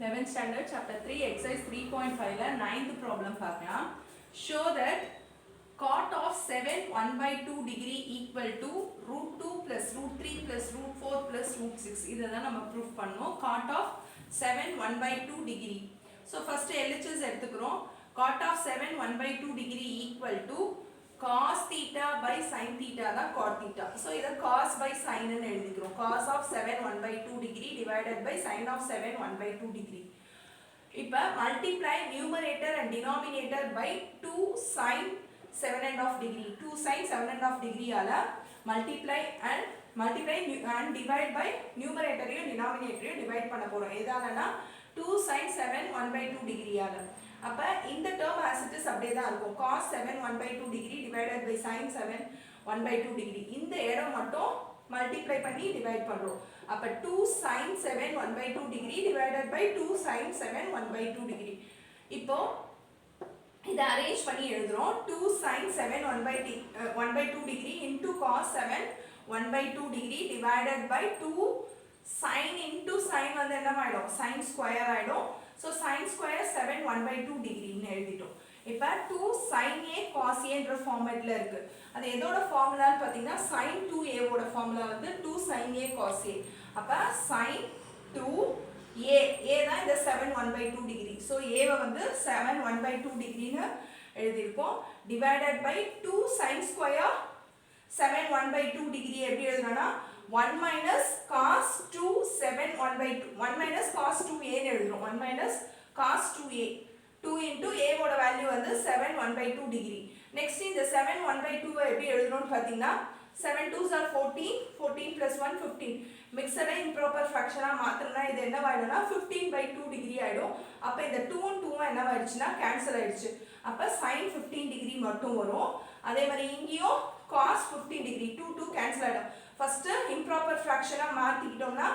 11th standard chapter 3 exercise 3.5 la 9th problem பார்க்கலாம். Show that cot of 7 1/2 degree equal to root 2 plus root 3 plus root 4 plus root 6. இததான் நம்ம proof பண்ணோம். Cot of 7 1/2 degree. So first LHS எடுத்துக்கிறோம். Cot of 7 1/2 degree equal to cos theta by sin theta தான் cot theta. So இத cos by sin ன்னு எழுதிக்கிறோம். Cos of 7 1/2 degree divided by sin of 7 1/2 degree. இப்ப multiply numerator and denominator by 2 sin 7.5 degree. 2 sin 7.5 degree ஆல multiply and divide by numerator யும் denominator யும் divide பண்ண போறோம். எதாலனா 2 sin 7 1/2 degree ஆல. அப்ப இந்த term as it is அப்படியே தான் இருக்கும். cos 7 1/2 degree divided by sin 7 1/2 degree. இந்த இடம் மட்டும் multiply பண்ணி divide பண்றோம். அப்ப 2 sin 7 1/2 degree divided by 2 sin 7 1/2 degree. இப்போ இத அரேஞ்ச் பண்ணி எழுதுறோம். 2 sin 7 1/2 degree into cos 7 1/2 degree divided by 2 sin into sin வந்து என்னமாயிடும்? sin square ஆயிடும். So sin square 7 1/2 degree ன்னு எழுதிட்டோம். இப்ப 2 sin a cos a என்ற ஃபார்மட்ல இருக்கு. அது எதோட ஃபார்முலான்னு பாத்தீங்கன்னா sin 2a ஓட ஃபார்முலா வந்து 2 sin a cos a. அப்ப sin 2a தான் இந்த 7 1/2 degree. So a வை வந்து 7 1/2 degree ன்னு எழுதிருப்போம். divided by 2 sin square 7 1/2 degree எப்படி எழுதுறோம்னா 1 minus cos 2 7 1/2 1 minus cos 2a ன்னு எழுதுறோம். 1 minus cos 2a 2 into a ஓட வேல்யூ வந்து 7 1/2 degree. நெக்ஸ்ட் இந்த 7 1/2 எப்படி எழுதணும்னு பாத்தீங்கன்னா 7 2s are 14 14 plus 1 15 மிக்ஸடா இம்ப்ராப்பர் ஃபிராக்ஷனா மாத்தறனா இது என்ன ஆயிடும்னா 15/2 degree ஆயிடும். அப்ப இந்த 2 and 2 என்ன ஆயிடுச்சுனா கேன்சல் ஆயிடுச்சு. அப்ப sin 15 degree மட்டும் வரும். அதே மாதிரி இங்கேயும் cos 15 degree 2 2 கேன்சல் ஆயிடும். ஃபர்ஸ்ட் இம்ப்ராப்பர் ஃபிராக்ஷனா மாத்திக்கிட்டோம்னா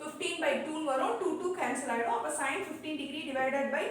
15/2 வரும். 2 2 கேன்சல் ஆயிடும். அப்ப sin 15 degree divided by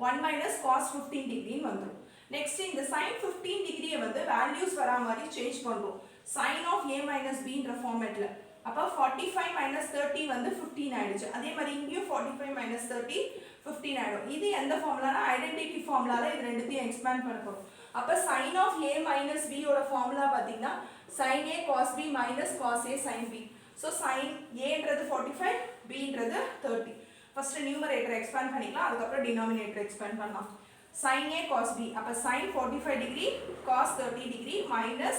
1 minus cos 15 degree வந்துரும். நெக்ஸ்ட் இந்த sin 15 degree வந்து வேல்யூஸ் வரா மாதிரி சேஞ்ச் பண்றோம். sin of a minus b ன்ற ஃபார்மட்ல. அப்ப 45 minus 30 வந்து 15 ஆயிடுச்சு. அதே மாதிரி இங்கேயும் 45 minus 30 15 ஆயிடும். இது எந்த ஃபார்முலானா ஐடென்டிட்டி ஃபார்முலால இது ரெண்டுத்தையும் எக்ஸ்பேண்ட் பண்ண போறோம். அப்ப sin of a minus b ஓட ஃபார்முலா பாத்தீங்கன்னா sin a cos b minus cos a sin b. So sin a ன்றது 45 b ன்றது 30. ஃபர்ஸ்ட் நியூமரேட்டர் எக்ஸ்பேண்ட் பண்ணிக்கலாம், அதுக்கு அப்புறம் டினாமினேட்டர் எக்ஸ்பேண்ட் பண்ணலாம். sin a cos b அப்ப sin 45 degree cos 30 degree minus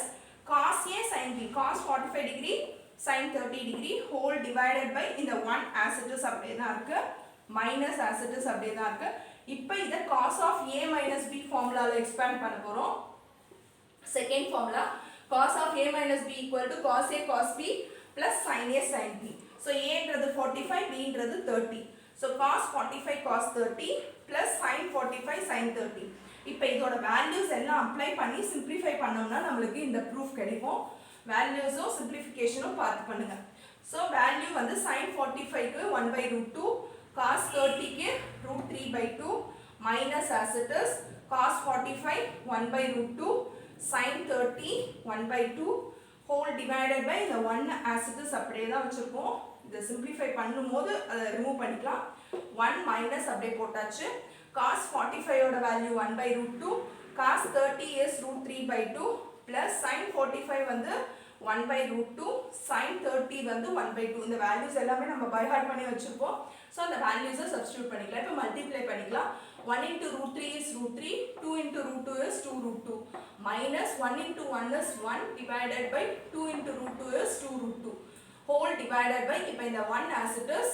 cos a sin b cos 45 degree sin 30 degree whole divided by இந்த 1 as it is அப்படியே தான் இருக்கு minus as it is அப்படியே தான் இருக்கு. இப்போ இத cos of a minus b ஃபார்முலால எக்ஸ்பேண்ட் பண்ண போறோம். Second formula cos of a minus b equal to cos a cos b plus sin a sin b. So a ன்றது 45 b ன்றது 30. So cos 45 cos 30 plus sin 45 sin 30. இப்போ இதோட values எல்லாம் apply பண்ணி simplify பண்ணோம்னா நமக்கு இந்த ப்ரூஃப் கிடைக்கும். வேல்யூஸும் சிம்பிளிஃபிகேஷனும் பார்த்து பண்ணுங்க. So வேல்யூ வந்து sin 45 க்கு 1/√2 cos 30 க்கு √3/2 minus as it is cos 45 1/√2 sin 30 1/2 whole divided by the 1 as it is அப்படியே தான் வச்சிருக்கோம். இத சிம்பிளிஃபை பண்ணும்போது அதை ரிமூவ் பண்ணிக்கலாம். 1 மைனஸ் அப்படியே போட்டாச்சு. cos 45 ஓட value 1/√2 cos 30 is √3/2 plus sin 45 வந்து 1/√2 sin 30 வந்து 1/2. இந்த வேல்யூஸ் எல்லாமே நம்ம பை ஹார்ட் பண்ணி வச்சிருப்போம். சோ அந்த வேல்யூஸை சப்ஸ்டிட்யூட் பண்ணிக்கலாம். இப்போ மல்டிப்ளை பண்ணிக்கலாம். 1 into √3 is √3 2 into √2 is 2√2 minus 1 into 1 is 1 divided by 2 into √2 is 2√2 whole divided by இப்போ இந்த 1 as it is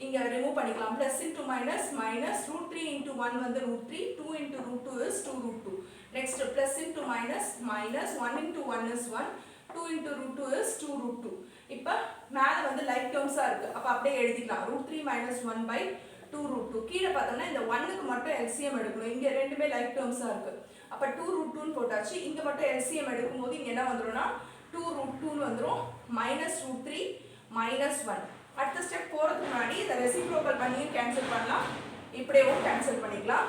இங்க ரிமூவ் பண்ணிக்கலாம். plus into minus minus √3 into 1 வந்து √3 2 into √2 is 2√2 next plus into minus minus 1 into 1 is 1 2 into √2 is 2√2. இப்போ மேல வந்து like டேர்ம்ஸா இருக்கு. அப்ப அப்படியே எழுதிக்கலாம். √3 minus 1/2√2. கீழ பார்த்தோம்னா இந்த 1 க்கு மட்டும் LCM எடுக்கணும். இங்க ரெண்டுமே லைக் டேர்ம்ஸா இருக்கு. அப்ப 2√2 ன்னு போட்டாச்சு. இங்க மட்டும் LCM எடுக்கும்போது இங்க என்ன வந்துரும்னா 2√2 ன்னு வந்துரும் minus √3 minus 1. அடுத்த ஸ்டெப் போறதுக்கு முன்னாடி இத ரெசிப்ரோக்கல் பண்ணி கேன்சல் பண்ணலாம். இப்படியேவும் கேன்சல் பண்ணிக்கலாம்.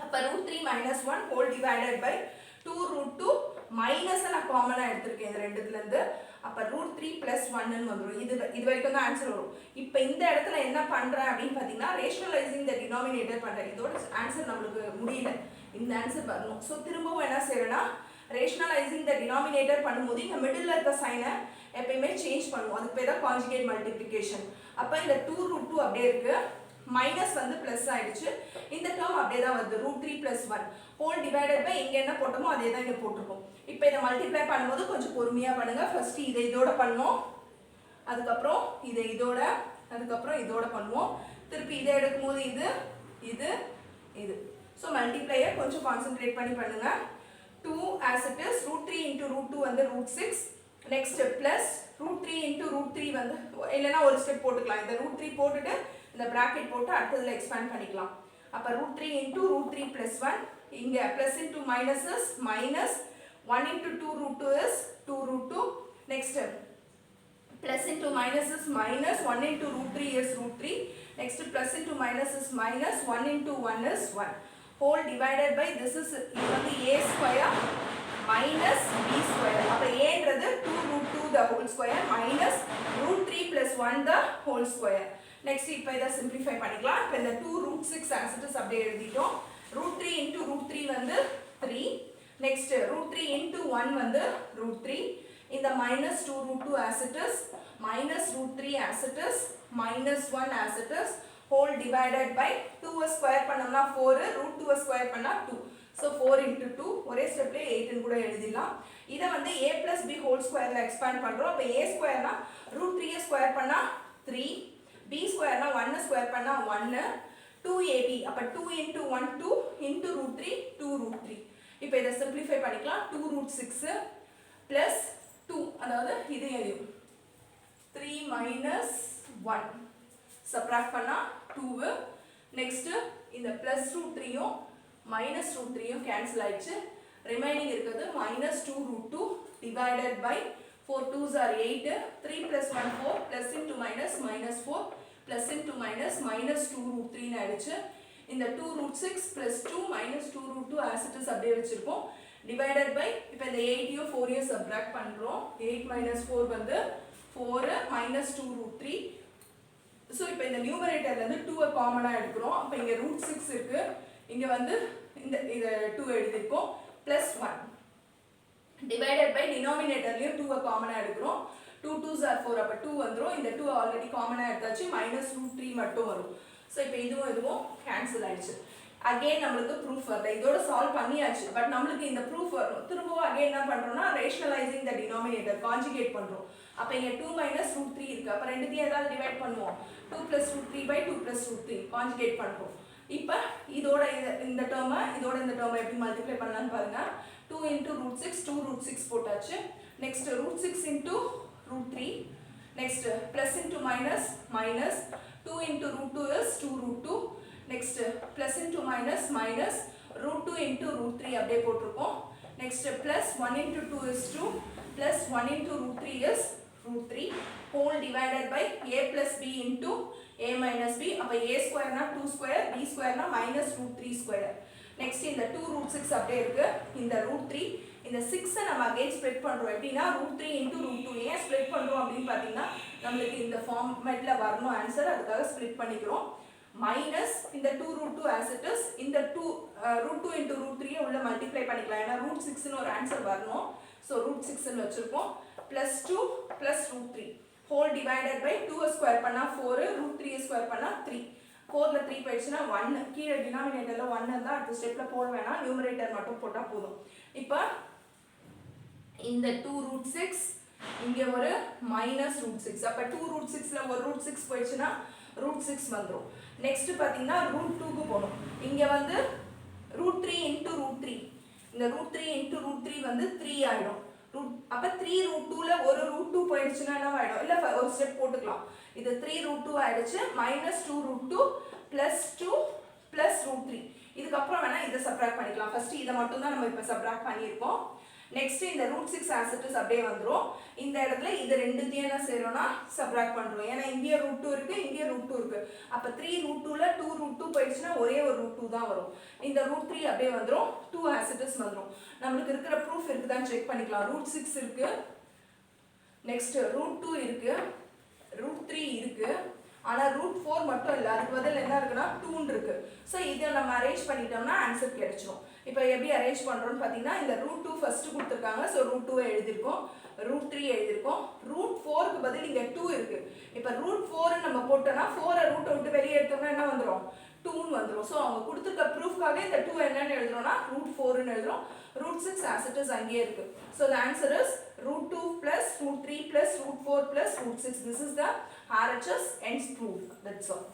அப்ப √3 minus 1 whole divided by 2√2 minus நான் காமனா எடுத்துர்க்கேன் இந்த ரெண்டுத்துல இருந்து. அப்போ ரூட் 3 + 1 வந்துடும். இது வரைக்கும் தான் ஆன்சர் வரும். இப்போ இந்த இடத்துல என்ன பண்ணுறேன் அப்படின்னு பார்த்தீங்கன்னா ரேஷனலைசிங் த டினாமினேட்டர் பண்ணுறேன். இதோட ஆன்சர் நம்மளுக்கு முடியல, இந்த ஆன்சர் வரணும். ஸோ திரும்பவும் என்ன செய்யறேன்னா ரேஷனலைசிங் த டினாமினேட்டர் பண்ணும்போது இந்த மிடில் இருக்க சைனை எப்பயுமே சேஞ்ச் பண்ணுவோம். அதுக்கு பேர் தான் கான்ஜுகேட் மல்டிப்ளிகேஷன். அப்போ இந்த 2√2 அப்படியே இருக்கு, மைனஸ் வந்து ப்ளஸ் ஆயிடுச்சு. இந்த டேர்ம் அப்படியே தான் வருது ரூட் 3 + 1 ஹோல் டிவைடட் பை இங்கே என்ன போட்டோமோ அதே தான் இங்கே போட்டிருக்கோம். இப்போ இதை மல்டிப்ளை பண்ணும்போது கொஞ்சம் பொறுமையாக பண்ணுங்க. ஃபர்ஸ்ட் இதை இதோட பண்ணுவோம், அதுக்கப்புறம் இதை இதோட, அதுக்கப்புறம் இதோட பண்ணுவோம். திருப்பி இதை எடுக்கும்போது இது இது இது. ஸோ மல்டிப்ளையை கொஞ்சம் கான்சென்ட்ரேட் பண்ணி பண்ணுங்க. 2 as it is root 3 into root 2 வந்து root 6. next plus root 3 into root 3 வந்து இல்லைனா ஒரு ஸ்டெப் போட்டுக்கலாம். இந்த root 3 போட்டுட்டு இந்த bracket போட்டு அடுத்ததுல எக்ஸ்பேண்ட் பண்ணிக்கலாம். அப்போ root 3 into root 3 plus 1, இங்க plus into minus is minus 1 into 2 root 2 is 2 root 2. next plus into minus is minus 1 into root 3 is root 3. next plus into minus is minus 1 into 1 is 1 whole divided by this is இது வந்து a square minus b square. அப்போ aன்றது 2 root 2 the whole square minus root 3 plus 1 the whole square. next இப்போ இதை simplify பண்ணிக்கலாம். இப்போ இந்த 2 root 6 as it is அப்படியே எழுதிட்டோம். root 3 into root 3 வந்து 3. next root 3 into 1 வந்து root 3. இந்த minus 2 root 2 as it is minus root 3 as it is minus 1 as it is whole divided by 2 square பண்ணோம்னா 4, root 2 square பண்ணா 2. so 4 into 2 ஒரே ஸ்டெப்ல 8 ன்னு கூட எழுதிடலாம். இதை வந்து a plus b whole squareல எக்ஸ்பேண்ட் பண்றோம். அப்ப a squareனா root 3 ஸ்கொயர் பண்ணா 3, b squareனா 1 ஸ்கொயர் பண்ணா 1, 2ab. அப்ப 2 into 1 2 into root 3 2 root 3. இப்போ இதை சிம்பிளிஃபை பண்ணிக்கலாம். 2 root 6 plus 2, அதாவது இது எது 3 minus 1 சப்ராக்ட் பண்ணா 2. next இந்த plus root 3யும் minus root 3யும் கேன்சல் ஆயிடுச்சு. ரிமைனிங் இருக்குது minus 2 root 2 divided by 4 2s are 8, 3 plus 1 4 plus into minus minus 4 plus into minus minus 2 root 3 ன்னு ஆயிடுச்சு. இந்த 2 root 6 plus 2 minus 2 root 2 as it is அப்படியே வச்சிருக்கோம். divided by இப்போ இந்த 8யும் 4யும் சப்ராக்ட் பண்றோம். 8 minus 4 வந்து 4 minus 2 root 3. ஸோ இப்போ இந்த நியூமரேட்டர்ல இருந்து 2 காமனா எடுக்கிறோம். அப்போ இங்க root 6 இருக்கு, இங்க வந்து இந்த 2 எழுதிருக்கோம் plus 1 divided by denominatorலயும் 2 காமனா எடுக்கிறோம். 2 2s are 4, அப்ப 2 வந்துரும். இந்த 2 ஆல்ரெடி காமனா எடுத்தாச்சு, minus root 3 மட்டும் வரும். ஸோ இப்போ இதுவும் கேன்சல் ஆயிடுச்சு. அகைன் நம்மளுக்கு ப்ரூஃப் வரல, இதோட சால்வ் பண்ணியாச்சு. பட் நம்மளுக்கு இந்த ப்ரூஃப் வரும். திரும்பவும் அகைன் என்ன பண்றோம்னா ரேஷனலைசிங் த டினாமினேட்டர் கான்ஜுகேட் பண்றோம். அப்ப இங்க 2 minus root 3 இருக்கு. அப்ப ரெண்டுத்தையும் ஏதாவது டிவைட் பண்ணுவோம். 2 plus root 3 by 2 plus root 3 conjugate பண்றோம். இப்போ இதோட இந்த டேர்மை இதோட இந்த டேர்மை எப்படி மல்டிப்ளை பண்ணலாம்னு பாருங்க. 2 into root 6 2 root 6 போட்டாச்சு. next root 6 into root 3. next plus into minus minus 2 into root 2 is 2 root 2. next plus into minus minus root 2 into root 3 அப்படியே போட்டுருக்கோம். next plus 1 into 2 is 2 plus 1 into root 3 is root 3 whole divided by a plus b into a minus b. அப்ப a square னா 2 square, b square னா minus root 3 square. next இந்த 2 root 6 அப்படியே இருக்கு. இந்த root 3 இந்த 6 நம்ம அகைன் ஸ்ப்ளிட் பண்றோம். எப்படின்னா root 3 into root 2. ஏன் ஸ்ப்ளிட் பண்றோம் அப்படின்னு பாத்தீங்கன்னா நமக்கு இந்த ஃபார்மேட்ல வரணும் ஆன்சர், அதுக்காக ஸ்ப்ளிட் பண்ணிக்கிறோம். மைனஸ் இந்த 2 root 2 as it is, இந்த 2 root 2 into root 3 உள்ள மல்டிப்ளை பண்ணிக்கலாம். ஏன்னா root 6 ன்னு ஒரு ஆன்சர் வரணும். ஸோ root 6 ன்னு வச்சிருக்கோம். plus 2 plus root 3 whole divided by 2 square பண்ணா 4, root 3 ஸ்கொயர் பண்ணா 3. 4ல 3 போயிடுச்சுன்னா 1. கீழே டினாமினேட்டர்ல 1 இருந்தா அடுத்த ஸ்டெப்ல போட வேணாம், நியூமரேட்டர் மட்டும் போட்டா போதும். இப்போ இந்த 2 root 6 இங்க ஒரு minus root 6. அப்ப 2 root 6ல ஒரு root 6 போயிடுச்சுன்னா root 6 வந்துரும். நெக்ஸ்ட் பாத்தீங்கன்னா root 2 க்கு போணும். இங்க வந்து root 3 into root 3. இந்த root 3 into root 3 வந்து 3 ஆயிடும். அப்ப 3 root 2ல ஒரு root 2 போயிடுச்சுன்னா என்ன ஆயிடும்? இல்ல ஒரு ஸ்டெப் போட்டுக்கலாம். இது 3 root 2 ஆயிடுச்சு, minus 2 root 2 plus 2 plus root 3. இதுக்கு அப்புறம் வேணா இத சப்ட்ராக்ட் பண்ணிக்கலாம். ஃபர்ஸ்ட் இத மட்டும் தான் நம்ம இப்ப சப்ட்ராக்ட் பண்ணிருக்கோம். நெக்ஸ்ட் இந்த root 6 as it is அப்படியே வந்துரும். இந்த இடத்துல இது ரெண்டுத்தையும் என்ன செய்றோம்னா சப்ட்ராக்ட் பண்றோம். ஏன்னா இங்க root 2 இருக்கு, இங்க root 2 இருக்கு. அப்ப 3 root 2ல 2 root 2 போயிடுச்சுனா ஒரே ஒரு root 2 தான் வரும். இந்த root 3 அப்படியே வந்துரும், 2 as it is வந்துரும். நமக்கு இருக்கிற ப்ரூஃப் இருக்குதான்னு செக் பண்ணிக்கலாம். root 6 இருக்கு, நெக்ஸ்ட் √2 இருக்கு, √3 இருக்கு, ஆனா √4 மட்டும் இல்லை, அதுக்கு பதில் என்ன இருக்குன்னா 2 இருக்கு. ஸோ இதை நம்ம அரேஞ்ச் பண்ணிட்டோம்னா ஆன்சர் கிடைச்சிரும். இப்போ எப்படி அரேஞ்ச் பண்ணுறோம்னு பார்த்தீங்கன்னா இந்த √2 ஃபர்ஸ்ட் கொடுத்துருக்காங்க, ஸோ √2 எழுதியிருக்கோம், √3 எழுதியிருக்கோம், √4க்கு பதில் இங்கே 2 இருக்கு. இப்போ √4 நம்ம போட்டோம்னா 4 ரூட்டை விட்டு வெளியே எடுத்தோம்னா என்ன வந்துடும், 2ன்னு வந்துடும். ஸோ அவங்க கொடுத்துருக்க ப்ரூஃப்காக இந்த 2 என்னன்னு எழுதுறோம்னா √4ன்னு எழுதுறோம். √6 as it is அங்கேயே இருக்கு. So the answer is √2 plus √3 plus √4 plus √6. This is the RHS ends proof. That's all.